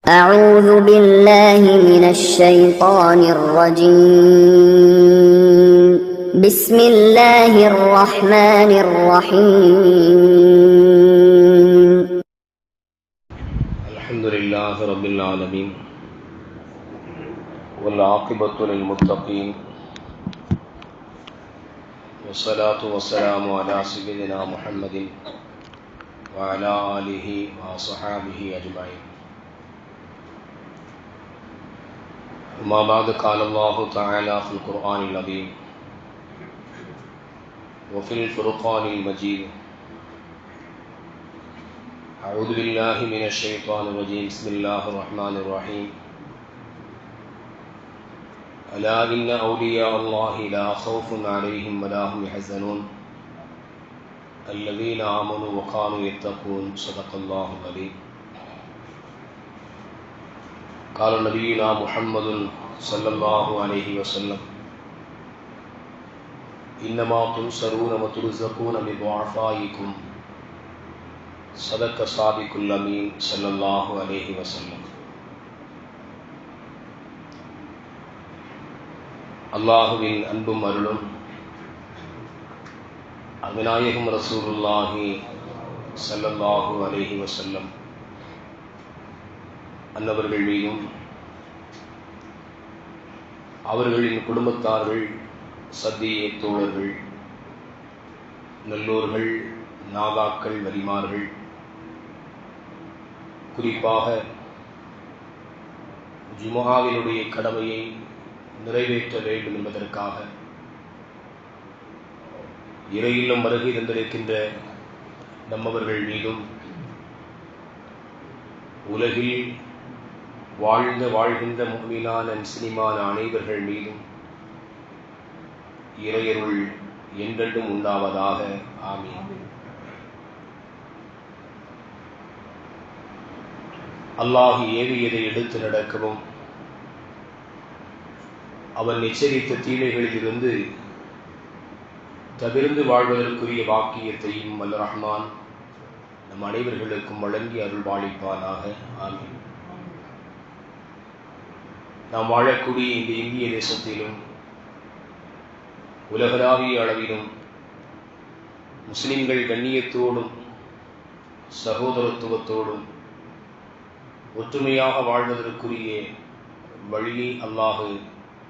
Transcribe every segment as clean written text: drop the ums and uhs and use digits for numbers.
أعوذ بالله من الشيطان الرجيم بسم الله الرحمن الرحيم الحمد لله رب العالمين والعاقبة للمتقين والصلاة والسلام على سيدنا محمد وعلى آله وصحابه أجمعين. أما بعد، قال الله تعالى في القرآن العظيم وفي الفرقان المجيد: أعوذ بالله من الشيطان الرجيم بسم الله الرحمن الرحيم ألا إن أولياء الله لا خوف عليهم ولا هم يحزنون الذين آمنوا وكانوا يتقون صدق الله العظيم. قال نبينا محمد صلى الله عليه وسلم: إنما تنصرون وترزقون بضعفائكم صدق صادق الأمين صلى الله عليه وسلم. அல்லாஹுவின் அன்பும் அருளும் அருமைநாயகம் ரசூலுல்லாஹி ஸல்லல்லாஹு அலைஹி வஸல்லம் அன்னவர்கள் மீதும் அவர்களின் குடும்பத்தார்கள், சத்திய தோழர்கள், நல்லோர்கள், நாதாக்கள், வலிமார்கள், குறிப்பாக ஜுமுஆவினுடைய கடமையை நிறைவேற்ற வேண்டும் என்பதற்காக இறையிலும் வருகை தந்திருக்கின்ற நம்மவர்கள் மீதும் உலகில் வாழ்கின்ற முஃமினான முஸ்லிமான அனைவர்கள் மீதும் இறையருள் என்றென்றும் உண்டாவதாக. ஆமீன். அல்லாஹ் ஏவியதை எடுத்து நடக்கவும், அவன் எச்சரித்த தீமைகளில் இருந்து தவிர்ந்து வாழ்வதற்குரிய வாக்கியத்தையும் வல்ல ரஹ்மான் நம் அனைவர்களுக்கும் வழங்கி அருள்பாலிப்பானாக. ஆமீன். நாம் வாழக்கூடிய இந்த இந்திய தேசத்திலும் உலகளாவிய அளவிலும் முஸ்லிம்கள் கண்ணியத்தோடும் சகோதரத்துவத்தோடும் ஒற்றுமையாக வாழ்வதற்குரிய வழியை அல்லாஹ்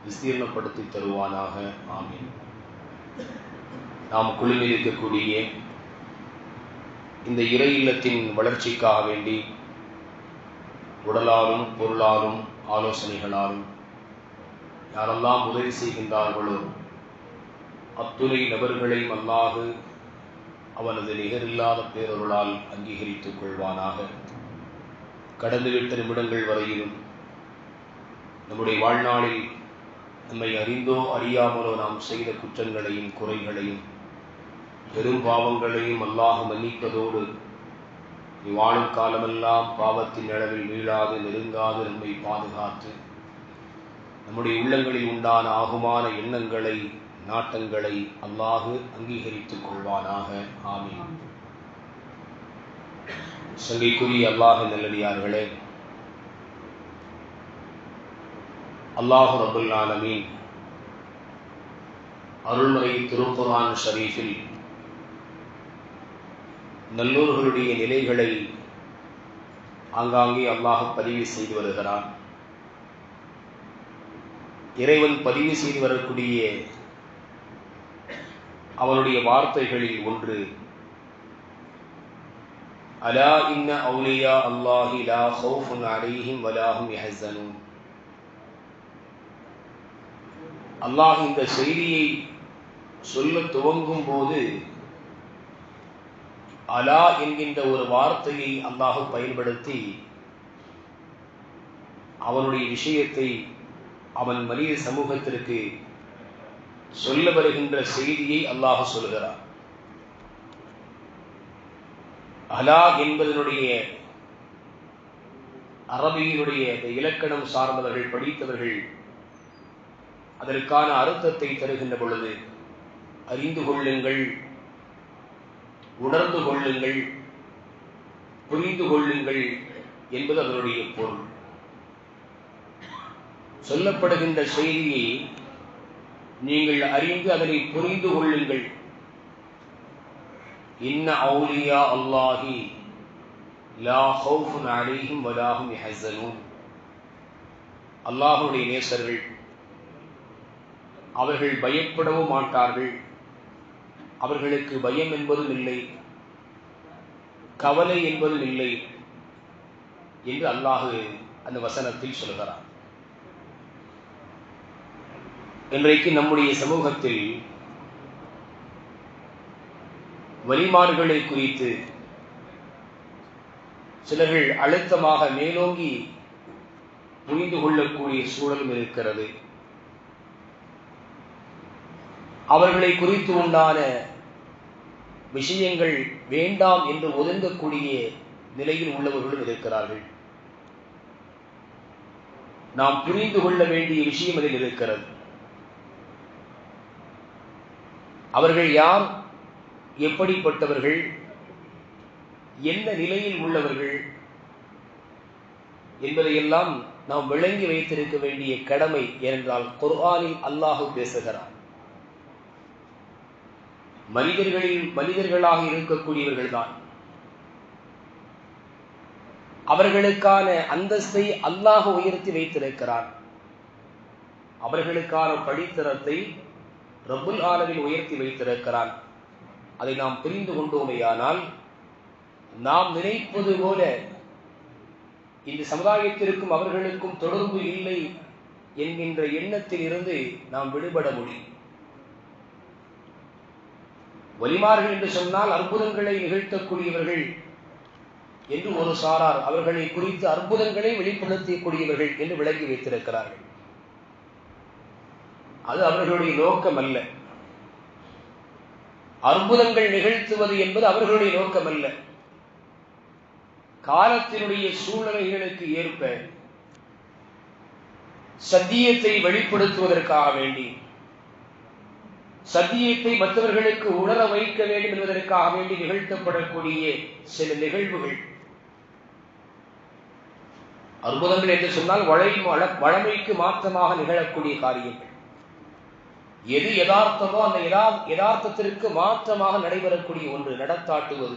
விஸ்தீர்ணப்படுத்தி தருவானாக. ஆமீன். நாம் குழுமிருக்கக்கூடிய இந்த இறை இல்லத்தின் வளர்ச்சிக்காக வேண்டி உடலாலும் பொருளாலும் ஆலோசனைகளாலும் யாரெல்லாம் உதவி செய்கின்றார்களோ அத்துணை நபர்களையும் அல்லாஹ் அவனது நிகரில்லாத பேரருளால் அங்கீகரித்துக் கொள்வானாக. கடந்துவிட்ட நிமிடங்கள் வரையிலும் நம்முடைய வாழ்நாளில் நம்மை அறிந்தோ அறியாமலோ நாம் செய்த குற்றங்களையும் குறைகளையும் பெரும் பாவங்களையும் அல்லாஹ் மன்னிப்பதோடு வாழும் காலமெல்லாம் பாவத்தின் அளவில் வீழாது நெருங்காது நம்மை பாதுகாத்து நம்முடைய உள்ளங்களில் உண்டான ஆகுமான எண்ணங்களை, நாட்டங்களை அல்லாஹ் அங்கீகரித்துக் கொள்வானாக. ஆமீன். சங்கைக்குரிய அல்லாஹ் நல்லடியார்களே, அல்லாஹ் ரப்பல் ஆலமீன் அருள்மறை திருக்குர்ஆன் ஷரீஃபில் நல்லோர்களுடைய நிலைகளை ஆங்காங்கே அல்லாஹ் பதிவு செய்து வருகிறான். இறைவன் பதிவு செய்து வரக்கூடிய அவனுடைய வார்த்தைகளில் ஒன்று, அலா இன்ன அவுலியா அல்லாஹி லா ஹவுஃபுன் அலைஹிம் வலா ஹும் யஹ்ஸனூன். அல்லாஹ் இந்த செய்தியை சொல்ல துவங்கும் போது அலா என்கின்ற ஒரு வார்த்தையை அல்லாஹ் பயன்படுத்தி அவனுடைய விஷயத்தை அவன் மனித சமூகத்திற்கு சொல்ல வருகின்ற செய்தியை அல்லாஹ் சொல்கிறார். அலா என்பதனுடைய அரபியினுடைய இலக்கணம் சார்ந்தவர்கள், படித்தவர்கள் அதற்கான அர்த்தத்தை தருகின்ற பொழுது அறிந்து கொள்ளுங்கள், உணர்ந்து கொள்ளுங்கள், புரிந்து கொள்ளுங்கள் என்பது அதனுடைய பொருள். சொல்லப்படுகின்ற செய்தியை நீங்கள் அறிந்து அதனை புரிந்து கொள்ளுங்கள். இன்ன அவுலியா அல்லாஹி லா ஹவுஃபுன் அலைஹிம் வலா ஹும் யஹ்ஸனூன். அல்லாஹ்வுடைய நேசர்கள் அவர்கள் பயப்படவும் மாட்டார்கள், அவர்களுக்கு பயம் என்பதும் இல்லை, கவலை என்பதும் இல்லை என்று அல்லாஹ் அந்த வசனத்தில் சொல்கிறார். இன்றைக்கு நம்முடைய சமூகத்தில் வலிமார்களை குறித்து சிலர்கள் அழுத்தமாக மேலோங்கி புரிந்து கொள்ளக்கூடிய சூழலும் இருக்கிறது. அவர்களை குறித்து உண்டான விஷயங்கள் வேண்டாம் என்று ஒதுங்கக்கூடிய நிலையில் உள்ளவர்களும் இருக்கிறார்கள். நாம் புரிந்து கொள்ள வேண்டிய விஷயம் அதில் இருக்கிறது. அவர்கள் யார், எப்படிப்பட்டவர்கள், எந்த நிலையில் உள்ளவர்கள் என்பதையெல்லாம் நாம் விளங்கி வைத்திருக்க வேண்டிய கடமை. ஏனென்றால் குர்ஆனில் அல்லாஹ் பேசுகிறார். மனிதர்களாக இருக்கக்கூடியவர்கள் தான். அவர்களுக்கான அந்தஸ்தை அல்லாஹ் உயர்த்தி வைத்திருக்கிறார். அவர்களுக்கான படித்தரத்தை ரப்புல் ஆலமீன் உயர்த்தி வைத்திருக்கிறான். அதை நாம் புரிந்து கொண்டோமேயானால் நாம் நினைப்பது போல இந்த சமுதாயத்திற்கும் அவர்களுக்கும் தொடர்பு இல்லை என்கின்ற எண்ணத்தில் இருந்து நாம் விடுபட முடியும். வலிமார்கள் என்று சொன்னால் அற்புதங்களை நிகழ்த்தக்கூடியவர்கள் என்று ஒரு சாரார் அவர்களை குறித்து அற்புதங்களை வெளிப்படுத்தக்கூடியவர்கள் என்று விளங்கி வைத்திருக்கிறார்கள். அது அவர்களுடைய நோக்கம் அல்ல. அற்புதங்கள் நிகழ்த்துவது என்பது அவர்களுடைய நோக்கம் அல்ல. காலத்தினுடைய சூழ்நிலைகளுக்கு ஏற்ப சத்தியத்தை வெளிப்படுத்துவதற்காக வேண்டி, சத்தியத்தை மற்றவர்களுக்கு உணர வைக்க வேண்டும் என்பதற்காக வேண்டி நிகழ்த்தப்படக்கூடிய சில நிகழ்வுகள். அற்புதங்கள் என்று சொன்னால் வழமைக்கு மாற்றமாக நிகழக்கூடிய காரியங்கள். எது யதார்த்தமோ அந்த யதார்த்தத்திற்கு மாற்றமாக நடைபெறக்கூடிய ஒன்று நடத்தாட்டுவது.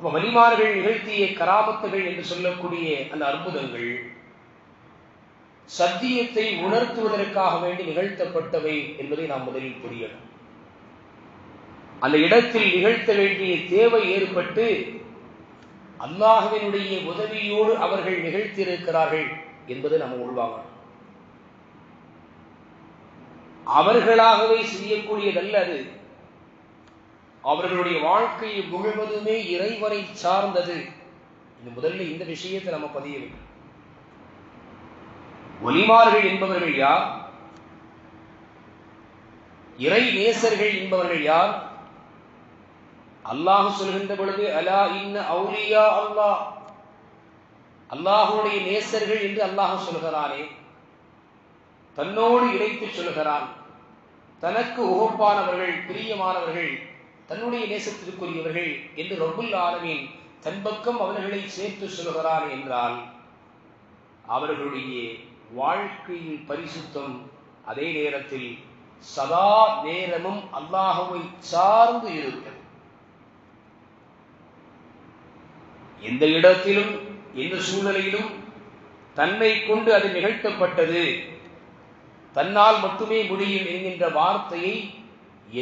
வலிமார்கள் நிகழ்த்திய கராமத்துகள் என்று சொல்லக்கூடிய அந்த அற்புதங்கள் சத்தியத்தை உணர்த்துவதற்காக வேண்டி நிகழ்த்தப்பட்டவை என்பதை நாம் முதலில் புரியணும். அந்த இடத்தில் நிகழ்த்த வேண்டிய தேவை ஏற்பட்டு அல்லாஹ்வினுடைய உதவியோடு அவர்கள் நிகழ்த்தியிருக்கிறார்கள் என்பதை நாம் உள்வாங்கணும். அவர்களாகவே செய்யக்கூடியதல்ல அது. அவர்களுடைய வாழ்க்கை முழுவதுமே இறைவனை சார்ந்தது. இது முதல்ல இந்த விஷயத்தை நம்ம பதிய வேண்டும். வலிமார்கள் என்பவர்கள் யார்? இறை நேசர்கள் என்பவர்கள் யார்? அல்லாஹ் சொல்கின்ற பொழுது அலா இன்ன அவுலியா அல்லாஹ், அல்லாஹுடைய நேசர்கள் என்று அல்லாஹ் சொல்கிறானே, தன்னோடு இணைத்து சொல்கிறான். தனக்கு உகப்பானவர்கள், பிரியமானவர்கள், தன்னுடைய நேசத்திற்குரியவர்கள் என்று ரப்புல் ஆலமீன் தன் பக்கம் அவர்களை சேர்த்து சொல்கிறான் என்றால் அவர்களுடைய வாழ்க்கையின் பரிசுத்தம் அதே நேரத்தில் சதா நேரமும் அல்லாஹ்வை சார்ந்து இருக்கிறது. எந்த இடத்திலும் எந்த சூழ்நிலையிலும் தன்னை கொண்டு அது நிகழ்த்தப்பட்டது, தன்னால் மட்டுமே முடியும் என்கின்ற வார்த்தையை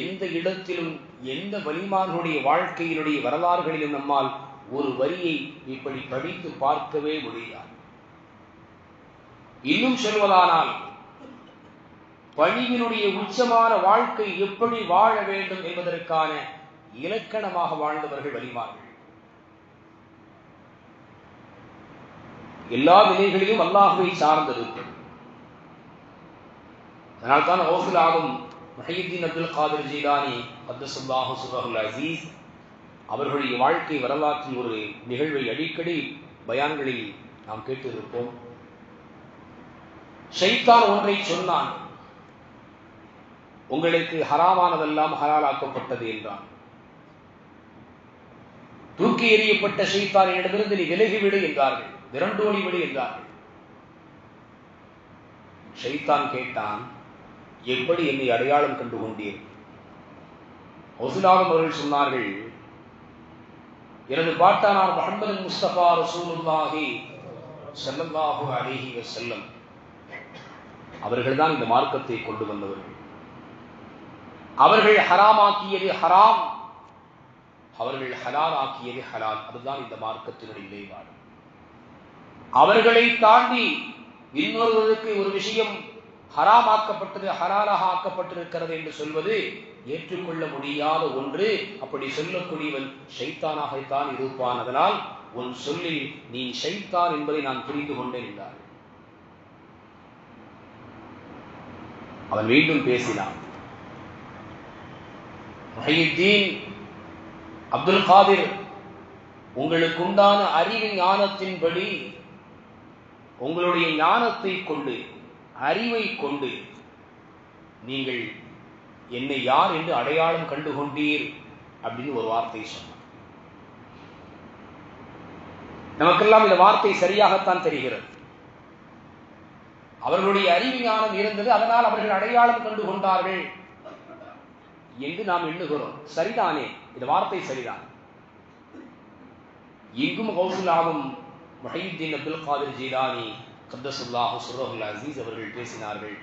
எந்த இடத்திலும் எந்த வலிமார்களுடைய வாழ்க்கையினுடைய வரலாறுகளிலும் நம்மால் ஒரு வரியை இப்படி படித்து பார்க்கவே முடியாது. இன்னும் சொல்வதானால் பணியினுடைய உச்சமான வாழ்க்கை எப்படி வாழ வேண்டும் என்பதற்கான இலக்கணமாக வாழ்ந்தவர்கள் வலிமார்கள். எல்லா நிலைகளிலும் அல்லாஹ்வை சார்ந்திருக்கும். அதனால்தான் கௌசுல் ஆலம் முஹையுத்தீன் அப்துல் காதிர் ஜீலானி கத்தஸல்லாஹு சிர்ரஹுல் அஸீஸ் அவர்களுடைய வாழ்க்கை வரலாற்றில் ஒரு நிகழ்வை அடிக்கடி பயான்களில் நாம் கேட்டிருப்போம். ஷைத்தான் ஒன்றை சொன்னான், உங்களுக்கு ஹராமானதெல்லாம் ஹலாலாக்கப்பட்டது என்றான். தூக்கி எறியப்பட்ட ஷைத்தானிடமிருந்து நீ விலகிவிடு என்றார்கள், விரண்டோடி விடு என்றார்கள். ஷைத்தான் கேட்டான், எப்படி என்னை அடையாளம் கண்டு கொண்டீர்? கௌசுல் அவர்கள் சொன்னார்கள், எனது பாட்டனார் முஹம்மது முஸ்தபா ரசூலுல்லாஹி ஸல்லல்லாஹு அலைஹி வஸல்லம் அவர்கள்தான் இந்த மார்க்கத்தை கொண்டு வந்தவர்கள். அவர்கள் ஹராமாக்கியது ஹராம், அவர்கள் ஹலால் ஆக்கியது ஹலால். அதுதான் இந்த மார்க்கத்தினுடைய நிலைப்பாடு. அவர்களை தாண்டி இன்னொருவருக்கு ஒரு விஷயம் ஹராமாக்கப்பட்டது ஹலாலாக ஆக்கப்பட்டிருக்கிறது என்று சொல்வது ஏற்றுக்கொள்ள முடியாத ஒன்று. அப்படி சொல்லக்கூடியவன் ஷைத்தானாகத்தான் இருப்பான். அதனால் உன் சொல்லில் நீ ஷைத்தான் என்பதை நான் புரிந்து கொண்டேன் என்றார். அவன் மீண்டும் பேசினான். முஹையீத்தீன் அப்துல் காதிர், உங்களுக்கு உண்டான அறிவு ஞானத்தின்படி, உங்களுடைய ஞானத்தை கொண்டு, அறிவை கொண்டு நீங்கள் என்னை யார் என்று அடையாளம் கண்டு கொண்டீர் அப்படின்னு ஒரு வார்த்தை சொன்னார். நமக்கெல்லாம் இந்த வார்த்தை சரியாகத்தான் தெரிகிறது. அவர்களுடைய அறிவு ஞானம் இருந்தது, அதனால் அவர்கள் அடையாளம் கண்டு கொண்டார்கள் என்று நாம் எண்ணுகிறோம். சரிதானே? இந்த வார்த்தை சரிதான். இங்கும் கௌசுல்லாவும் முஹையீத்தீன் அப்துல் காதிர் ஜீலானி கத்தஸல்லாஹு சிர்ரஹுல் அஸீஸ் அவர்கள் பேசினார்கள்,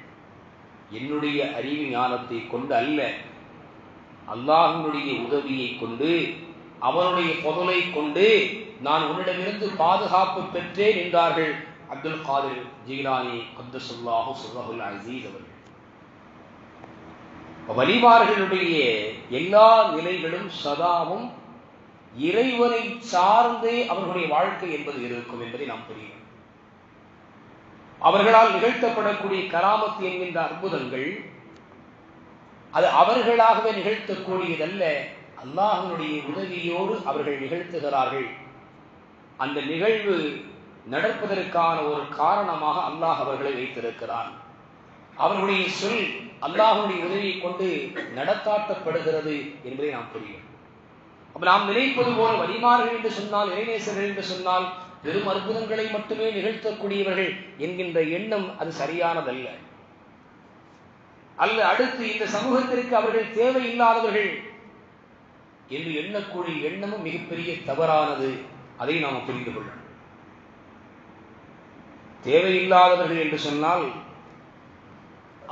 என்னுடைய அறிவு ஞானத்தை கொண்டு அல்ல, அல்லாஹ்வினுடைய உதவியை கொண்டு, அவனுடைய பொருளை கொண்டு நான் உன்னிடமிருந்து பாதுகாப்பு பெற்றேன் என்றார்கள் அப்துல் காதிர் ஜீலானி கத்தஸல்லாஹு சிர்ரஹுல் அஸீஸ் அவர்கள். வலிமார்களுடைய எல்லா நிலைகளும் சதாவும் இறைவனை சார்ந்தே அவர்களுடைய வாழ்க்கை என்பது இருக்கும் என்பதை நாம் புரியும். அவர்களால் நிகழ்த்தப்படக்கூடிய கராமத் என்கின்ற அற்புதங்கள் அது அவர்களாகவே நிகழ்த்தக்கூடியதல்ல, அல்லாஹ்வினுடைய உதவியோடு அவர்கள் நிகழ்த்துகிறார்கள். அந்த நிகழ்வு நடப்பதற்கான ஒரு காரணமாக அல்லாஹ் அவர்களை வைத்திருக்கிறான். அவர்களுடைய சொல் அல்லாஹ்வுடைய உதவியை கொண்டு நடத்தாட்டப்படுகிறது என்பதை நாம் புரியும். அப்ப நாம் நினைப்பது போல வலிமார்கள் என்று சொன்னால், இறைநேசர்கள் என்று சொன்னால் பெரும் அற்புதங்களை மட்டுமே நிகழ்த்தக்கூடியவர்கள் என்கின்ற எண்ணம் அது சரியானதல்ல. அல்ல, அடுத்து இந்த சமூகத்திற்கு அவர்கள் தேவையில்லாதவர்கள் என்று எண்ணக்கூடிய எண்ணமும் மிகப்பெரிய தவறானது. அதை நாம் புரிந்து கொள்ளணும். தேவையில்லாதவர்கள் என்று சொன்னால்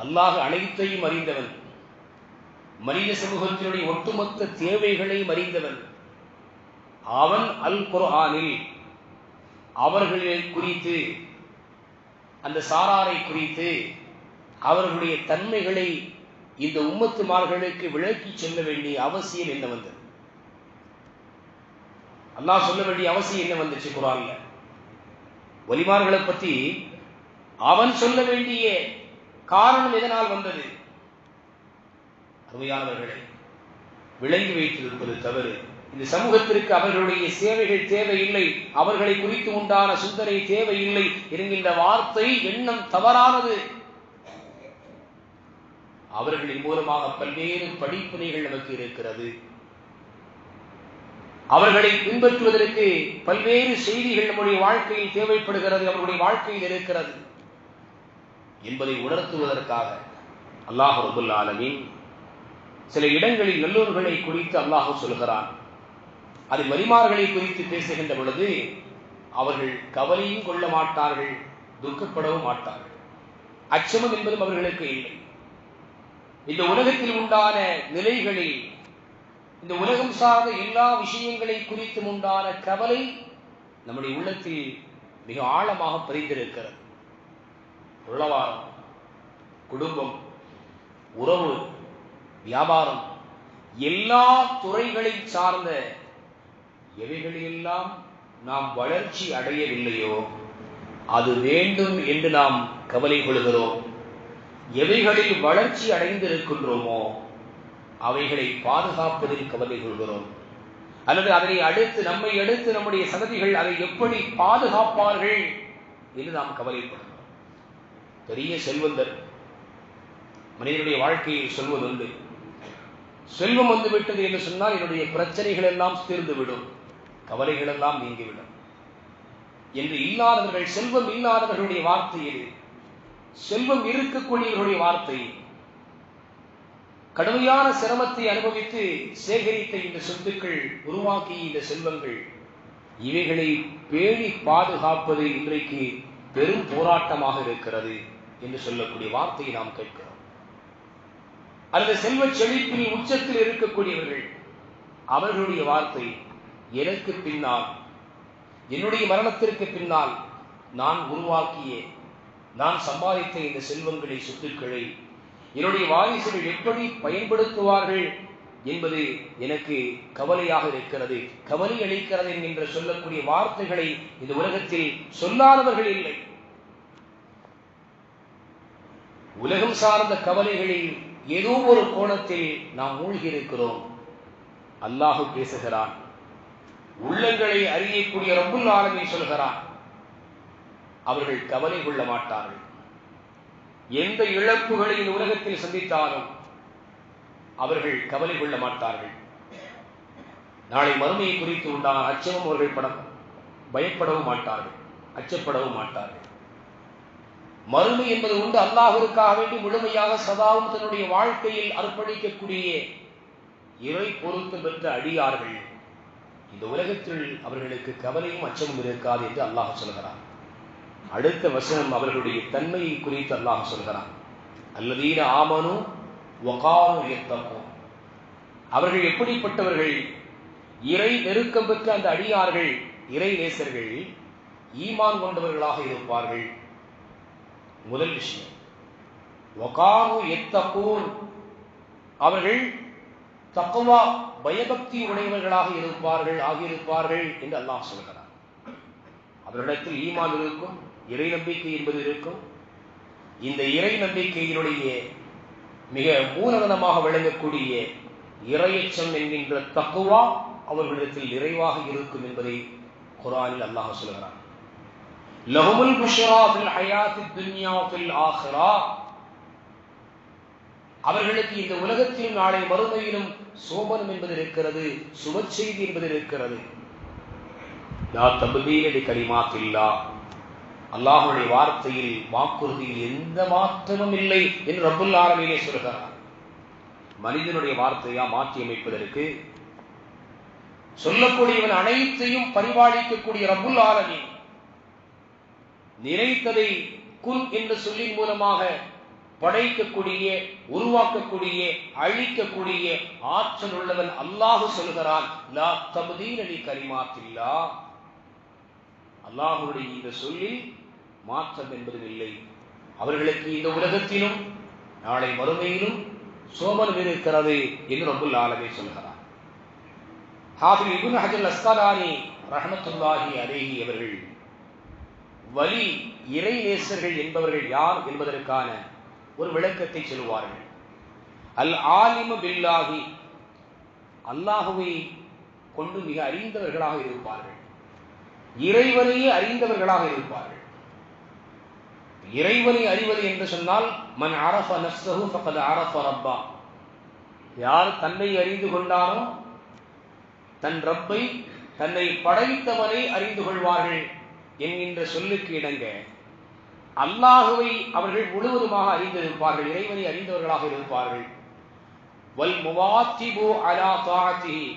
அல்லாஹ் அனைத்தையும் அறிந்தவன், மனித சமூகத்தினுடைய ஒட்டுமொத்த தேவைகளையும் அறிந்தவன். அவன் அல் குர்ஆனில் அவர்களை குறித்து, அந்த சாராரை குறித்து, அவர்களுடைய தன்மைகளை இந்த உம்மத்துமார்களுக்கு விளக்கி சொல்ல வேண்டிய அவசியம் என்ன வந்தது? அல்லாஹ் சொல்ல வேண்டிய அவசியம் என்ன வந்துச்சு குர்ஆன்ல? வலிமார்களை பற்றி அவன் சொல்ல வேண்டிய காரணம் எதனால் வந்தது? அருமையானவர்களை, விளங்கி வைத்திருப்பது தவறு. இந்த சமூகத்திற்கு அவர்களுடைய சேவைகள் தேவையில்லை, அவர்களை குறித்து உண்டான சிந்தனை தேவையில்லை என்கின்ற வார்த்தை எண்ணம் தவறானது. அவர்களின் மூலமாக பல்வேறு படிப்பினைகள் நமக்கு இருக்கிறது. அவர்களை பின்பற்றுவதற்கு பல்வேறு செய்திகள் நம்முடைய வாழ்க்கையில் தேவைப்படுகிறது, அவர்களுடைய வாழ்க்கையில் இருக்கிறது என்பதை உணர்த்துவதற்காக அல்லாஹ் ரப்பல் ஆலமீன் சில இடங்களில் நல்லோர்களை குறித்து அல்லாஹ் சொல்கிறான். அது வலிமார்களை குறித்து பேசுகின்ற பொழுது அவர்கள் கவலையும் கொள்ள மாட்டார்கள், துக்கப்படவும் மாட்டார்கள். அச்சமம் என்பதும் அவர்களுக்கு இல்லை. இந்த உலகத்தில் உண்டான நிலைகளில், இந்த உலகம் சார்ந்த எல்லா விஷயங்களை குறித்தும் உண்டான கவலை நம்முடைய உள்ளத்தில் மிக ஆழமாக பதிந்திருக்கிறது. பொருளாதாரம், குடும்பம், உறவு, வியாபாரம், எல்லா துறைகளை சார்ந்த எவைகளெல்லாம் நாம் வளர்ச்சி அடையவில்லையோ அது வேண்டும் என்று நாம் கவலை கொள்கிறோம். எவைகளில் வளர்ச்சி அடைந்திருக்கின்றோமோ அவைகளை பாதுகாப்பதில் கவலை கொள்கிறோம். அல்லது அதனை அடுத்து நம்மை அடுத்து நம்முடைய சந்ததிகள் அதை எப்படி பாதுகாப்பார்கள் என்று நாம் கவலைப்படுகிறோம். பெரிய செல்வந்தர் மனிதனுடைய வாழ்க்கையில் சொல்வதுண்டு, செல்வம் வந்து விட்டது என்று சொன்னால் என்னுடைய பிரச்சனைகள் எல்லாம் தீர்ந்துவிடும், கவலைகள் எல்லாம் நீங்கிவிடும் என்று. இல்லாதவர்கள், செல்வம் இல்லாதவர்களுடைய வார்த்தையில் செல்வம் இருக்கக்கூடியவர்களுடைய வார்த்தை. கடுமையான சிரமத்தை அனுபவித்து சேகரித்த இந்த சொத்துக்கள், உருவாக்கிய இந்த செல்வங்கள், இவைகளை பேணி பாதுகாப்பது இன்றைக்கு பெரும் போராட்டமாக இருக்கிறது என்று சொல்லக்கூடிய வார்த்தையை நாம் கேட்கிறோம். அந்த செல்வ செழிப்பில் உச்சத்தில் இருக்கக்கூடியவர்கள், அவர்களுடைய வார்த்தை, எனக்கு பின்னால், என்னுடைய மரணத்திற்கு பின்னால் நான் உருவாக்கிய, நான் சம்பாதித்த இந்த செல்வங்களை, சொத்துக்களை என்னுடைய வாரிசுகள் எப்படி பயன்படுத்துவார்கள் என்பது எனக்கு கவலையாக இருக்கிறது, கவலை அளிக்கிறது என்கின்ற சொல்லக்கூடிய வார்த்தைகளை இந்த உலகத்தில் சொல்லாதவர்கள் இல்லை. உலகம் சார்ந்த கவலைகளில் ஏதோ ஒரு கோணத்தில் நாம் மூழ்கி இருக்கிறோம். அல்லாஹ் பேசுகிறான், உள்ளங்களை அறியக்கூடிய ரப்புல் ஆலமீன் சொல்கிறான், அவர்கள் கவலை கொள்ள மாட்டார்கள். எந்த இழப்புகளை இந்த உலகத்தில் சந்தித்தாலும் அவர்கள் கவலை கொள்ள மாட்டார்கள். நாளை மறுமையை குறித்து உண்டான அச்சமும் அவர்கள் பயப்படவும் மாட்டார்கள், அச்சப்படவும் மாட்டார்கள். மறுமை என்பது உண்டு. அல்லாஹ்விற்காக வேண்டி முழுமையாக சதாவும் தன்னுடைய வாழ்க்கையில் அர்ப்பணிக்கக்கூடிய இறை பொறுத்து பெற்ற அடியார்கள், இந்த உலகத்தில் அவர்களுக்கு கவலையும் அச்சமும் இருக்காது என்று அல்லாஹ் சொல்கிறான். அடுத்த வசனம் அவர்களுடைய தன்மையை குறித்து அல்லாஹ் சொல்கிறான். அல்லதீன ஆமனு வகானு யத்தகூன். அவர்கள் எப்படிப்பட்டவர்கள்? இறை நெருக்கம் பெற்ற அந்த அடியார்கள், இறை நேசர்கள், ஈமான் கொண்டவர்களாக இருப்பார்கள். முதல் விஷயம், வகானு யத்தகூன், அவர்கள் தக்வா, பயபக்தி உடையவர்களாக ஆகியிருப்பார்கள் என்று அல்லாஹ் சொல்கிறார். அவர்களிடத்தில் ஈமான் இருக்கும், இறை நம்பிக்கை என்பது இருக்கும். இந்த இறை நம்பிக்கையினுடைய மிக மூலதனமாக விளங்கக்கூடிய இறையச்சம் என்கின்ற தக்வா அவர்களிடத்தில் நிறைவாக இருக்கும் என்பதை குர்ஆனில் அல்லாஹ் சொல்கிறார். லஹுமுல் புஷ்ரா ஃபில் ஹயாத்தித் துன்யா ஃபில் ஆখিরা, அவர்களுக்கு இந்த உலகத்திலும் நாளை மறுமையிலும் சோபனம் என்பது இருக்கிறது, சுப செய்தி என்பது இருக்கிறது. லா தப்தீல லிகலிமாத்தில்லாஹ், அல்லாஹ்வுடைய வார்த்தையில், வாக்குறுதியில் எந்த மாற்றமும் இல்லை என்று ரப்புல் ஆலமீன் சொல்கிறார். மனிதனுடைய வார்த்தையா மாற்றி அமைப்பதற்கு சொல்லக்கூடியவன் அனைத்தையும் பரிபாலிக்கக்கூடிய ரப்புல் ஆலமீன் நினைத்ததை குன் என்ற சொல்லின் மூலமாக படைக்கக்கூடிய, உருவாக்கக்கூடிய, அழிக்கக்கூடிய ஆற்றல் உள்ளவன் அல்லாஹ் சொல்கிறான். லா தப்தீல லிகலிமாத்தில்லாஹ், அல்லாஹ்வுடைய இந்த சொல்லில் மாற்றம் என்பதும் இல்லை. அவர்களுக்கு இந்த உலகத்திலும் நாளை மறுமையிலும் சோபனம் இருக்கிறது என்று ரப்புல் ஆலமீன் சொல்கிறார். ஹாஃபிஸ் இப்னு ஹஜர் அஸ்கலானி ரஹ்மத்துல்லாஹி அலைஹி அவர்கள் வலி, இறை நேசர்கள் என்பவர்கள் யார் என்பதற்கான ஒரு விளக்கத்தை சொல்லுவார்கள். அல் ஆலிமு பில்லாஹி, அல்லாஹுவை கொண்டு மிக அறிந்தவர்களாக இருப்பார்கள், இறைவனையே அறிந்தவர்களாக இருப்பார்கள். இறைவனை அறிவது என்று சொன்னால், மன் அரஃப நஃப்ஸஹு ஃபகத் அரஃப ரப்பா, யார் தன்னை அறிந்து கொண்டானோ தன் ரப்பை, தன்னை படைத்தவனை அறிந்து கொள்வார்கள் என்கின்ற சொல்லுக்கு இணங்க அல்லாஹுவை அவர்கள் முழுவதுமாக அறிந்திருப்பார்கள், இறைவனை அறிந்தவர்களாக இருப்பார்கள். வல் முவாத்திபு அலா தாஅத்திஹி,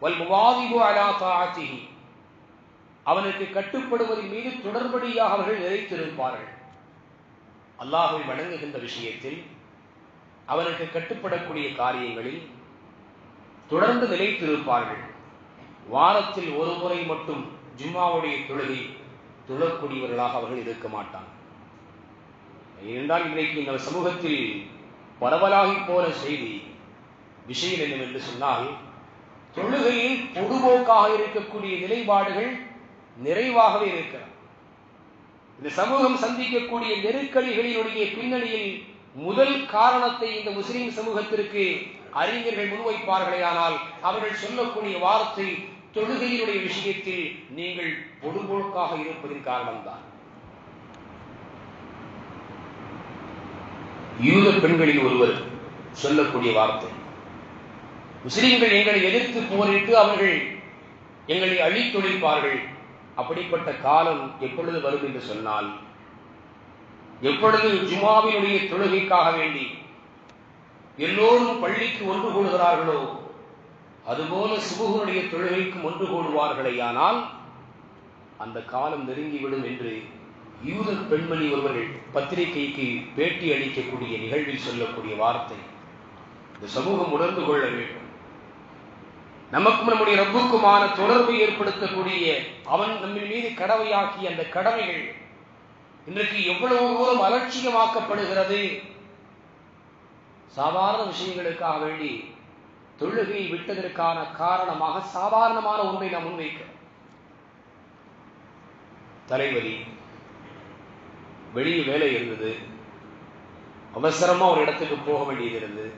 வல் முவாதிபு அலா தாஅத்திஹி, அவனுக்கு கட்டுப்படுவதன் மீது தொடர்படியாக அவர்கள் நிலைத்திருப்பார்கள். அல்லாஹ்வை வணங்குகின்ற விஷயத்தில், அவனுக்கு கட்டுப்படக்கூடிய காரியங்களில் தொடர்ந்து நிலைத்திருப்பார்கள். வாரத்தில் ஒரு முறை மட்டும் ஜும்மாவுடைய தொழுகை தொழக்கூடியவர்களாக அவர்கள் இருக்க மாட்டார்கள். ஏனென்றால் இன்றைக்கு இந்த சமூகத்தில் பரவலாகி போன செய்தி விஷயம் என்னவென்று சொன்னால், தொழுகையில் பொதுபோக்காக இருக்கக்கூடிய நிலைப்பாடுகள் நிறைவாகவே இருக்கிறது. இந்த சமூகம் சந்திக்கக்கூடிய நெருக்கடிகளினுடைய பின்னணியில் முதல் காரணத்தை இந்த முஸ்லிம் சமூகத்திற்கு அறிஞர்கள் முன்வைப்பார்களேயானால் அவர்கள் சொல்லக்கூடிய வார்த்தை, தொழுகையினுடைய விஷயத்தில் நீங்கள் பொதுபோக்காக இருப்பதின் காரணம்தான். யூத பெண்களில் ஒருவர் சொல்லக்கூடிய வார்த்தை, முஸ்லிம்கள் எங்களை எதிர்த்து போரிட்டு அவர்கள் எங்களை அழித்தொழிப்பார்கள், அப்படிப்பட்ட காலம் எப்பொழுது வரும் என்று சொன்னால், எப்பொழுது ஜுமாவினுடைய தொழுகைக்காக வேண்டி எல்லோரும் பள்ளிக்கு ஒன்று கூடுகிறார்களோ அதுபோல சுபுகனுடைய தொழுகைக்கும் ஒன்று கூடுவார்களேயானால் அந்த காலம் நெருங்கிவிடும் என்று யூத பெண்மணி ஒருவர்கள் பத்திரிகைக்கு பேட்டி அளிக்கக்கூடிய நிகழ்வில் சொல்லக்கூடிய வார்த்தை இந்த சமூகம் உணர்ந்து கொள்ள வேண்டும். நமக்கும் நம்முடைய ரப்புக்குமான தொடர்பை ஏற்படுத்தக்கூடிய அவன் நம்ம மீது கடமையாக்கிய அந்த கடமைகள் இன்றைக்கு எவ்வளவு தூரம் அலட்சியமாக்கப்படுகிறது. சாதாரண விஷயங்களுக்காக வேண்டி தொழுகையை விட்டதற்கான காரணமாக சாதாரணமான ஒன்றை நாம் முன்வைக்கிறோம். தலைவலி, வெளியே வேலை இருந்தது, அவசரமா ஒரு இடத்துக்கு போக வேண்டியது இருந்தது,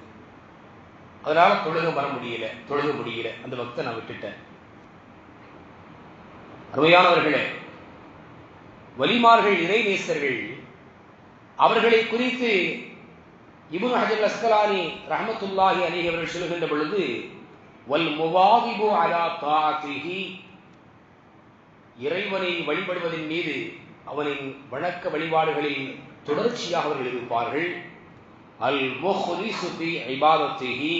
அதனால தொழுக முடியல, அந்த வக்தை நான் விட்டுட்டேன். அருமையானவர்களே, வலிமார்கள், இறைநேசர்கள் அவர்களை குறித்து இப்னு ஹஜர் அஸ்கலானி ரஹ்மத்துல்லாஹி அலைஹி அவர்கள் சொல்கின்ற பொழுது வல் முவாதிபு அலா தாஅத்திஹி, இறைவனை வழிபடுவதன் மீது அவனின் வணக்க வழிபாடுகளில் தொடர்ச்சியாக அவர்கள் இருப்பார்கள். அல் முஹ்லிஸு ஃபீ இபாதத்திஹி,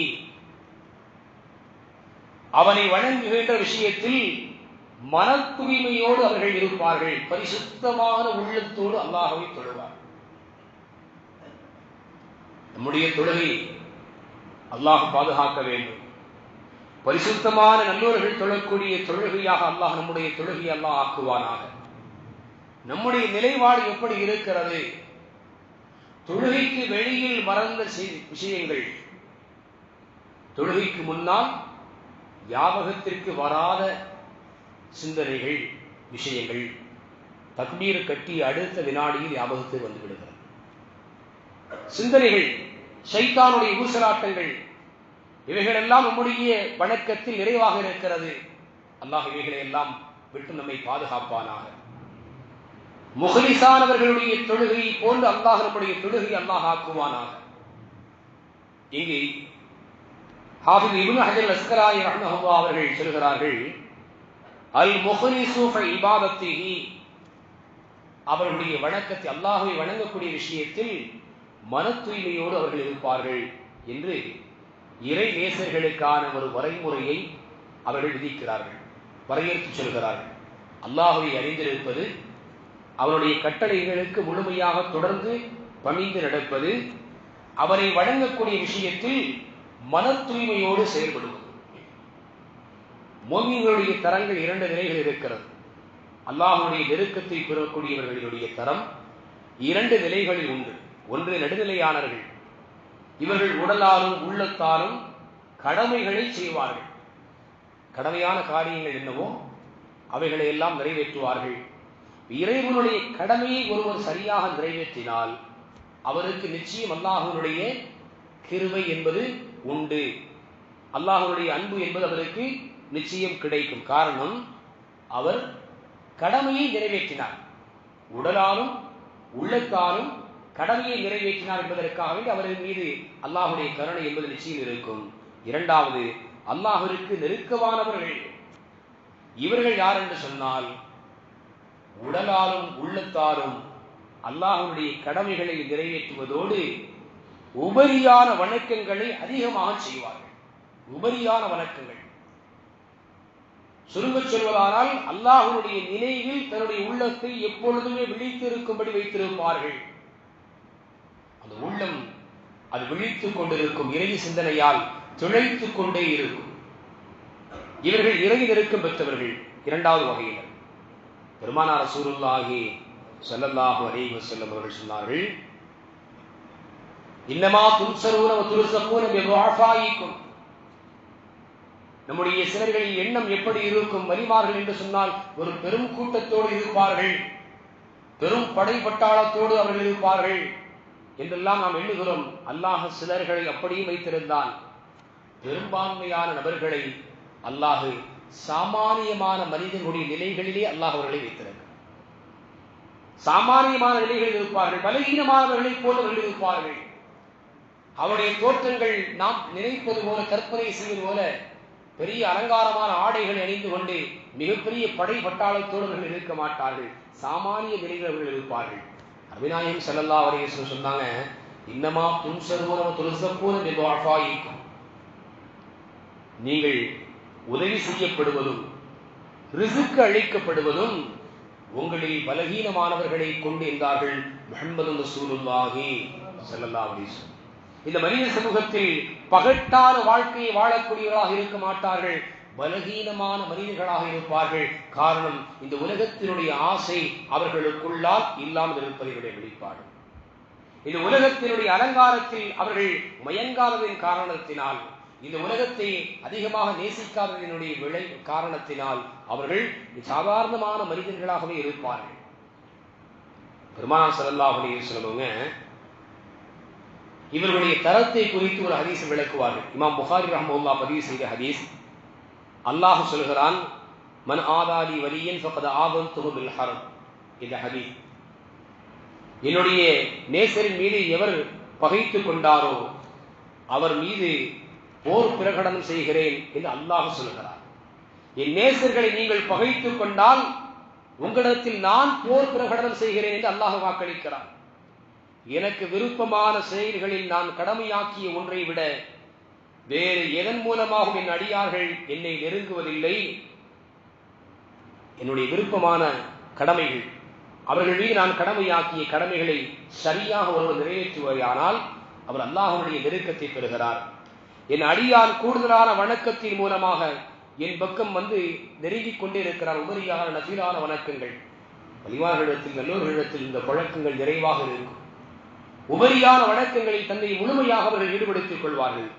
அவனை வணங்குகின்ற விஷயத்தில் மன தூய்மையோடு அவர்கள் இருப்பார்கள். பரிசுத்தமான உள்ளத்தோடு அல்லாஹ்வை தொழுவார். நம்முடைய தொழுகை அல்லாஹ் பாதுகாக்க வேண்டும். பரிசுத்தமான நல்லோர்கள் தொழக்கூடிய தொழுகையாக அல்லாஹ் நம்முடைய தொழுகை அல்லாஹ் ஆக்குவானாக. நம்முடைய நிலைப்பாடு எப்படி இருக்கிறது? தொழுகைக்கு வெளியில் மறந்த விஷயங்கள், தொழுகைக்கு முன்னால் ஞாபகத்திற்கு வராத சிந்தனைகள், விஷயங்கள் தக்பீர் கட்டி அடுத்த வினாடியில் ஞாபகத்துக்கு வந்து விடுகிறது. சிந்தனைகள், ஷைத்தானுடைய ஊசலாட்டங்கள், இவைகளெல்லாம் நம்முடைய வணக்கத்தில் நிறைவாக இருக்கிறது. அல்லாஹ் இவைகளை எல்லாம் விட்டு நம்மை பாதுகாப்பானாக. முஹ்லிஸானவர்களுடைய தொழுகை போன்று அல்லாஹ் நம்முடைய தொழுகை அல்லாஹ் ஆக்குவானாக. இங்கே ஹாஃபிஸ் இப்னு ஹஜர் அஸ்கலானி ரஹ்மத்துல்லாஹி அவர்கள் சொல்கிறார்கள், அல் முஹ்லிஸு ஃபி இபாதத்திஹி, அவர்களுடைய வணக்கத்தை, அல்லாஹ்வை வணங்கக்கூடிய விஷயத்தில் மன தூய்மையோடு அவர்கள் இருப்பார்கள் என்று இறை நேசர்களுக்கான ஒரு வரைமுறையை அவர்கள் விதிக்கிறார்கள், வரையறுத்து சொல்கிறார்கள். அல்லாஹ்வை அறிந்திருப்பது, அவருடைய கட்டளைகளுக்கு முழுமையாக தொடர்ந்து பணிந்து நடப்பது, அவரை வணங்கக்கூடிய விஷயத்தில் மன தூய்மையோடு செயல்படுவது. முஃமின்களுடைய தரங்கள் இரண்டு நிலைகள் இருக்கிறது. அல்லாஹ்வுடைய நெருக்கத்தை பெறக்கூடியவர்களுடைய தரம் இரண்டு நிலைகளில் உண்டு. ஒன்று நடுநிலையானவர்கள், இவர்கள் உடலாலும் உள்ளத்தாலும் கடமைகளை செய்வார்கள். கடமையான காரியங்கள் என்னவோ அவைகளை எல்லாம் நிறைவேற்றுவார்கள். இறைவனுடைய கடமையை ஒருவர் சரியாக நிறைவேற்றினால் அவருக்கு நிச்சயம் அல்லாஹ்வுடைய கிருபை என்பது உண்டு, அல்லாஹ்வுடைய அன்பு என்பது அவருக்கு நிச்சயம் கிடைக்கும். காரணம், அவர் கடமையை நிறைவேற்றினார், உடலாலும் உள்ளத்தாலும் கடமையை நிறைவேற்றினார் என்பதற்காக வேண்டி அவரின் மீது அல்லாஹ்வுடைய கருணை என்பது நிச்சயம் இருக்கும். இரண்டாவது, அல்லாஹ்விற்கு நெருக்கமானவர்கள். இவர்கள் யார் என்று சொன்னால், உடலாலும் உள்ளத்தாலும் அல்லாஹ்வுடைய கடமைகளை நிறைவேற்றுவதோடு உபரியான வணக்கங்களை அதிகமாக செய்வார்கள். உபரியான வணக்கங்கள், சுருங்கச் சொல்வதானால் அல்லாஹ்வுடைய நினைவில் தன்னுடைய உள்ளத்தை எப்பொழுதுமே விழித்திருக்கும்படி வைத்திருப்பார்கள். அந்த உள்ளம் அது விழித்துக் கொண்டிருக்கும், இறை சிந்தனையால் துளைத்துக் கொண்டே இருக்கும். இவர்கள் இறை நெருக்கம் பெற்றவர்கள். இரண்டாவது வகையில் பெருமானார் ரசூலுல்லாஹி ஸல்லல்லாஹு அலைஹி வஸல்லம் அவர்கள் சொன்னார்கள், இன்னமா துன்சரூன வ துர்ஸகூன பிதுஆஃபாயிக்கும். நம்முடைய சிலர்களின் எண்ணம் எப்படி இருக்கும்? வலிமார்கள் என்று சொன்னால் ஒரு பெரும் கூட்டத்தோடு இருப்பார்கள், பெரும் படை பட்டாளத்தோடு அவர்கள் இருப்பார்கள் என்றெல்லாம் நாம் எண்ணுகிறோம். அல்லாஹ் சிலர்களை அப்படியும் வைத்திருந்தான். பெரும்பான்மையான நபர்களை அல்லாஹ் சாமானியமான மனிதனுடைய நிலைகளிலே அல்லாஹ் அவர்களை வைத்திருக்கிறார். சாமானியமான நிலைகளில் இருப்பார்கள், பலகீனமானவர்களைப் போல அவர்கள் இருப்பார்கள். அவருடைய தோற்றங்கள் நாம் நினைப்பது போல, கற்பனை செய்வது போல பெரிய அலங்காரமான ஆடைகளை அணிந்து கொண்டு மிகப்பெரிய படை பட்டாளத்தோடு அவர்கள் இருக்க மாட்டார்கள். சாமானிய நிலையில் அவர்கள் இருப்பார்கள். நபிநாயகம் ஸல்லல்லாஹு அலைஹி வஸல்லம் சொன்னாங்க, இன்னமா துன்சரூன வ துர்ஸகூன பிதுஆஃபாயிக்கும், நீங்கள் உதவி செய்யப்படுவதும் ரிஸ்க் அளிக்கப்படுவதும் உங்களில் பலகீனமானவர்களை கொண்டு என்றார்கள் முஹம்மது ரசூலுல்லாஹி ஸல்லல்லாஹு அலைஹி வஸல்லம். இந்த மனித சமூகத்தில் பகட்டான வாழ்க்கையை வாழக்கூடியவர்களாக இருக்க மாட்டார்கள், பலகீனமான மனிதர்களாக இருப்பார்கள். காரணம், இந்த உலகத்தினுடைய ஆசை அவர்களுக்குள்ளால் இல்லாமல் இருப்பதனுடைய வெளிப்பாடு. இந்த உலகத்தினுடைய அலங்காரத்தில் அவர்கள் மயங்காததின் காரணத்தினால், இந்த உலகத்தை அதிகமாக நேசிக்காததனுடைய விளை காரணத்தினால் அவர்கள் சாதாரணமான மனிதர்களாகவே இருப்பார்கள். பெருமானார் ஸல்லல்லாஹு அலைஹி வஸல்லம் இவர்களுடைய தரத்தை குறித்து ஒரு ஹதீஸ் விளக்குவார்கள். இமாம் புகாரி ரஹ்மத்துல்லாஹி பதிவு செய்த ஹதீஸ். அல்லாஹ் சொல்கிறான், மன் ஆதாலி வலியன் ஃபகத் ஆதன்துஹு பில் ஹர்ப். இந்த ஹதீஸ், என்னுடைய நேசரின் மீது எவர் பகைத்துக் கொண்டாரோ அவர் மீது போர் பிரகடனம் செய்கிறேன் என்று அல்லாஹ் சொல்கிறார். என் நேசர்களை நீங்கள் பகைத்துக் கொண்டால் உங்களிடத்தில் நான் போர் பிரகடனம் செய்கிறேன் என்று அல்லாஹ் வாக்களிக்கிறார். எனக்கு விருப்பமான செயல்களில் நான் கடமையாக்கிய ஒன்றை விட வேறு எதன் மூலமாகவும் என் அடியார்கள் என்னை நெருங்குவதில்லை. என்னுடைய விருப்பமான கடமைகள், அவர்கள் மீது நான் கடமையாக்கிய கடமைகளை சரியாக ஒருவர் நிறைவேற்றுவாயானால் அவர் அல்லாஹ்வுடைய நெருக்கத்தை பெறுகிறார். என் அடியான் கூடுதலான வணக்கத்தின் மூலமாக என் பக்கம் வந்து நெருங்கிக் கொண்டே இருக்கிறார். உபரியான நஃபிலான வணக்கங்கள், வலிமார்களிடத்தில் நல்லோர்களிடத்தில் இந்த பழக்கங்கள் நிறைவாக இருக்கும். உபரியான வணக்கங்களில் தன்னை முழுமையாக அவர்கள் ஈடுபடுத்திக் கொள்வார்கள்.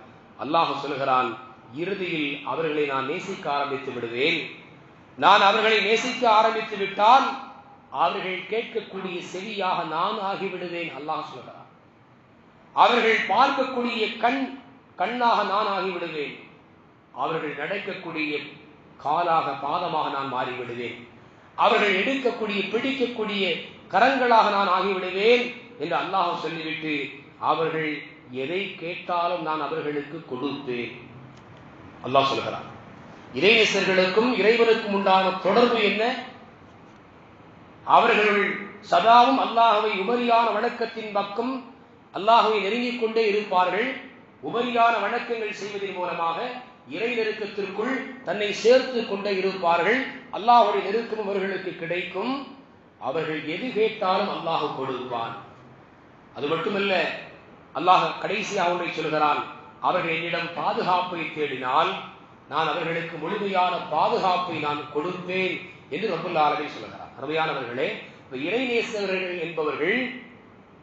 அல்லாஹ் சொல்கிறான், இறுதியில் அவர்களை நான் நேசிக்க ஆரம்பித்து விடுவேன். நான் அவர்களை நேசிக்க ஆரம்பித்து விட்டால் அவர்கள் கேட்கக்கூடிய செவியாக நான் ஆகிவிடுவேன். அல்லாஹ் சொல்கிறான், அவர்கள் பார்க்கக்கூடிய கண்ணாக நான் ஆகிவிடுவேன். அவர்கள் நடக்கக்கூடிய காலாக பாதமாக நான் மாறிவிடுவேன். அவர்கள் எடுக்கக்கூடிய பிடிக்கக்கூடிய கரங்களாக நான் ஆகிவிடுவேன் என்று அல்லாஹ் சொல்லிவிட்டு, அவர்கள் எதை கேட்டாலும் நான் அவர்களுக்கு கொடுப்பேன். அல்லாஹ் சொல்கிறான். இறைநேசர்களுக்கும் இறைவனுக்கும் உண்டான தொடர்பு என்ன? அவர்கள் சதாவும் அல்லாஹ்வை உபரியான வணக்கத்தின் பக்கம் அல்லாஹ்வை நெருங்கிக் கொண்டே இருப்பார்கள். உபரியான வணக்கங்கள் செய்வதன் மூலமாக இறை நெருக்கத்திற்குள் தன்னை சேர்த்து கொண்டே இருப்பார்கள். அல்லாஹ்வுடைய நெருக்கம் அவர்களுக்கு கிடைக்கும். அவர்கள் எது கேட்டாலும் அல்லாஹ் கொடுப்பான். அது மட்டுமல்ல, அல்லாஹ் கடைசியாக ஒன்றை சொல்கிறான், அவர்கள் என்னிடம் பாதுகாப்பை தேடினால் நான் அவர்களுக்கு முழுமையான பாதுகாப்பை நான் கொடுப்பேன் என்று ரப்புல் ஆலமீன் சொல்கிறார். அருமையானவர்களே, இறைநேசர்கள் என்பவர்கள்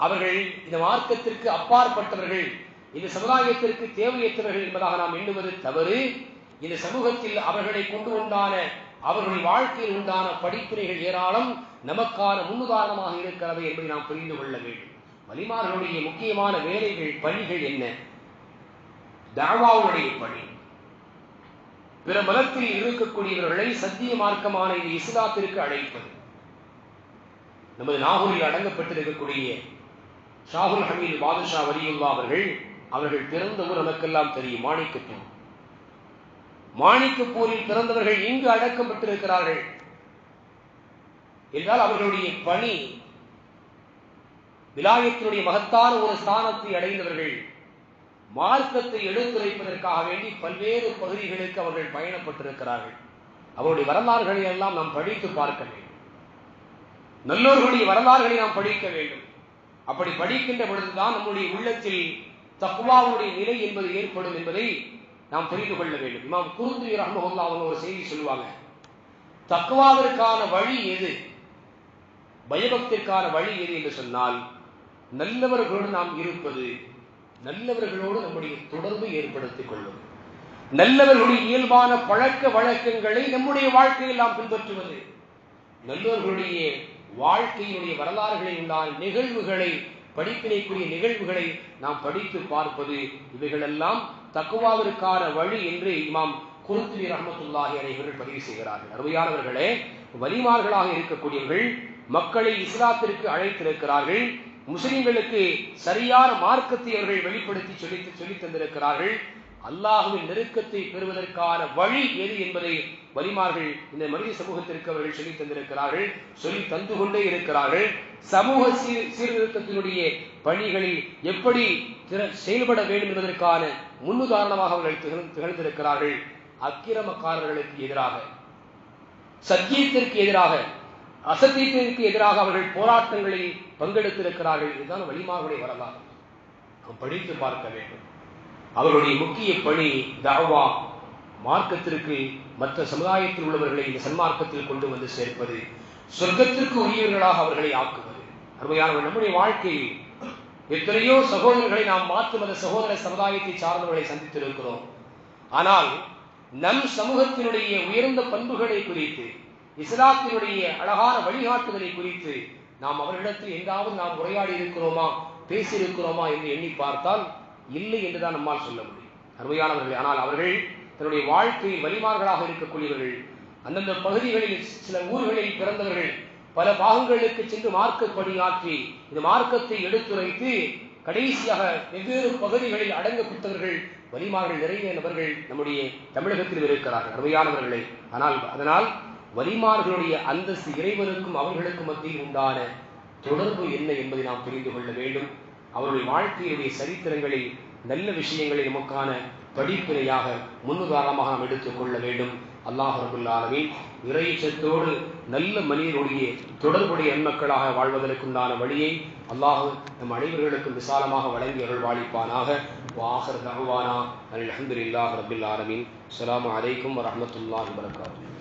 அவர்கள் இந்த மார்க்கத்திற்கு அப்பாற்பட்டவர்கள், இந்த சமுதாயத்திற்கு தேவையற்றவர்கள் என்பதாக நாம் எண்ணுவது தவறு. இந்த சமூகத்தில் அவர்களை கொண்டு உண்டான அவர்கள் வாழ்க்கையில் உண்டான படிப்பினைகள் ஏராளம் நமக்கான முன்னுதாரணமாக இருக்கிறது என்பதை நாம் புரிந்து கொள்ள வேண்டும். வலிமார்களுடைய முக்கியமான வேலைகள், பணிகள் என்ன? தஅவாவுடைய பணி, பிற மதத்தில் இருக்கக்கூடியவர்களை சத்திய மார்க்கமான இந்த இஸ்லாத்திற்கு அழைப்பது. நமது நாகூரில் அடங்கப்பட்டிருக்கக்கூடிய ஷாகுல் ஹமீது பாதுஷா வலியுல்லா அவர்கள் பிறந்த ஊர் நமக்கெல்லாம் தெரியும், மாணிக்கப்பூர். மாணிக்கப்பூரில் பிறந்தவர்கள் இங்கு அடக்கப்பட்டிருக்கிறார்கள் என்றால் அவர்களுடைய பணி, விலாயத்தினுடைய மகத்தான ஒரு ஸ்தானத்தை அடைந்தவர்கள். மார்க்கத்தை எடுத்துரைப்பதற்காக வேண்டி பல்வேறு பகுதிகளுக்கு அவர்கள் பயணப்பட்டிருக்கிறார்கள். அவருடைய வரலாறுகளை எல்லாம் நாம் படித்து பார்க்க வேண்டும். நல்லோர்களுடைய வரலாறுகளை நாம் படிக்க வேண்டும். அப்படி படிக்கின்ற பொழுதுதான் நம்முடைய உள்ளத்தில் தக்வாவுடைய நிலை என்பது ஏற்படும் என்பதை நாம் தெரிந்து கொள்ள வேண்டும். இமாம் குர்துபி ரஹ்மத்துல்லாஹி அவங்க ஒரு செய்தி சொல்லுவாங்க, தக்வாவிற்கான வழி எது, பயபக்திற்கான வழி எது என்று சொன்னால், நல்லவர்களோடு நாம் இருப்பது, நல்லவர்களோடு நம்முடைய தொடர்பு ஏற்படுத்திக் கொள்வது, நல்லவர்களுடைய இயல்பான பழக்க வழக்கங்களை நம்முடைய வாழ்க்கையில் நாம் பின்பற்றுவது, நல்லவர்களுடைய வாழ்க்கையினுடைய வரலாறுகளில் உண்டான நிகழ்வுகளை, படிப்பினைக்குரிய நிகழ்வுகளை நாம் படித்து பார்ப்பது, இவைகளெல்லாம் தக்வாவிற்கான வழி என்று இமாம் குர்துபி ரஹ்மத்துல்லாஹி அலைஹி பதிவு செய்கிறார்கள். அருமையானவர்களே, வலிமார்களாக இருக்கக்கூடியவர்கள் மக்களை இஸ்லாத்திற்கு அழைத்திருக்கிறார்கள். முஸ்லிம்களுக்கு சரியான மார்க்கத்தை அவர்கள் வெளிப்படுத்தி சொல்லி தந்திருக்கிறார்கள். அல்லாஹ்வின் நெருக்கத்தை பெறுவதற்கான வழி எது என்பதை வலிமார்கள் இந்த மனித சமூகத்திற்கு அவர்கள் சொல்லி தந்திருக்கிறார்கள், சொல்லி தந்து கொண்டே இருக்கிறார்கள். சமூக சீர்திருத்தத்தினுடைய பணிகளில் எப்படி செயல்பட வேண்டும் என்பதற்கான முன்னுதாரணமாக அவர்கள் திகழ்ந்திருக்கிறார்கள். அக்கிரமக்காரர்களுக்கு எதிராக, சத்தியத்திற்கு எதிராக, அசத்தியத்திற்கு எதிராக அவர்கள் போராட்டங்களில் பங்கெடுத்திருக்கிறார்கள். இதுதான் வலிமார்களுடைய வரலாறு. படித்து பார்க்க வேண்டும். அவர்களுடைய முக்கிய பணி தஅவா, மார்க்கத்திற்கு மற்ற சமுதாயத்தில் உள்ளவர்களை இந்த சன்மார்க்கத்தில் கொண்டு வந்து சேர்ப்பது, சொர்க்கத்திற்கு உரியவர்களாக அவர்களை ஆக்குவது. அருமையானவர், நம்முடைய வாழ்க்கையில் எத்தனையோ சகோதரர்களை நாம் மாற்று மத சகோதர சமுதாயத்தை சார்ந்தவர்களை சந்தித்திருக்கிறோம். ஆனால் நம் சமூகத்தினுடைய உயர்ந்த பண்புகளை குறித்து, இஸ்லாத்தினுடைய அழகான வழிகாட்டுதலை குறித்து நாம் அவர்களிடத்தில் எங்காவது நாம் உரையாடி இருக்கிறோமா, பேசியிருக்கிறோமா என்று எண்ணி பார்த்தால் இல்லை என்றுதான் நம்மால் சொல்ல முடியும். அருமையானவர்கள், ஆனால் அவர்கள் தன்னுடைய வாழ்க்கையில் வலிமார்களாக இருக்கக்கூடியவர்கள், அந்தந்த பகுதிகளில் சில ஊர்களில் பிறந்தவர்கள், பல பாகங்களுக்கு சென்று மார்க்க பணியாற்றி இந்த மார்க்கத்தை எடுத்துரைத்து கடைசியாக வெவ்வேறு பகுதிகளில் அடங்கப்பட்டவர்கள், வலிமார்கள் நிறைய நபர்கள் நம்முடைய தமிழகத்தில் இருக்கிறார்கள். அருமையானவர்களை, ஆனால் அதனால் வலிமார்களுடைய அந்தஸ்து இறைவனுக்கும் அவர்களுக்கும் மத்தியில் உண்டான தொடர்பு என்ன என்பதை நாம் புரிந்து கொள்ள வேண்டும். அவருடைய வாழ்க்கையுடைய சரித்திரங்களில் நல்ல விஷயங்களை நமக்கான படிப்பினையாக முன்னுதாரணமாக நாம் எடுத்துக் கொள்ள வேண்டும். அல்லாஹ் ரப்பல் ஆலமீன் இறைச்சத்தோடு நல்ல மனிதனுடைய தொடர்புடைய நன்மக்களாக வாழ்வதற்குண்டான வழியை அல்லாஹ் நம் அனைவர்களுக்கும் விசாலமாக வழங்கி அருள் வாழிப்பானாக. வாஹிர் தஅவானா அல்ஹம்துலில்லாஹி ரப்பில் ஆலமீன். அஸ்ஸலாமு அலைக்கும் வரஹ்மத்துல்லாஹி வபரகாத்துஹு.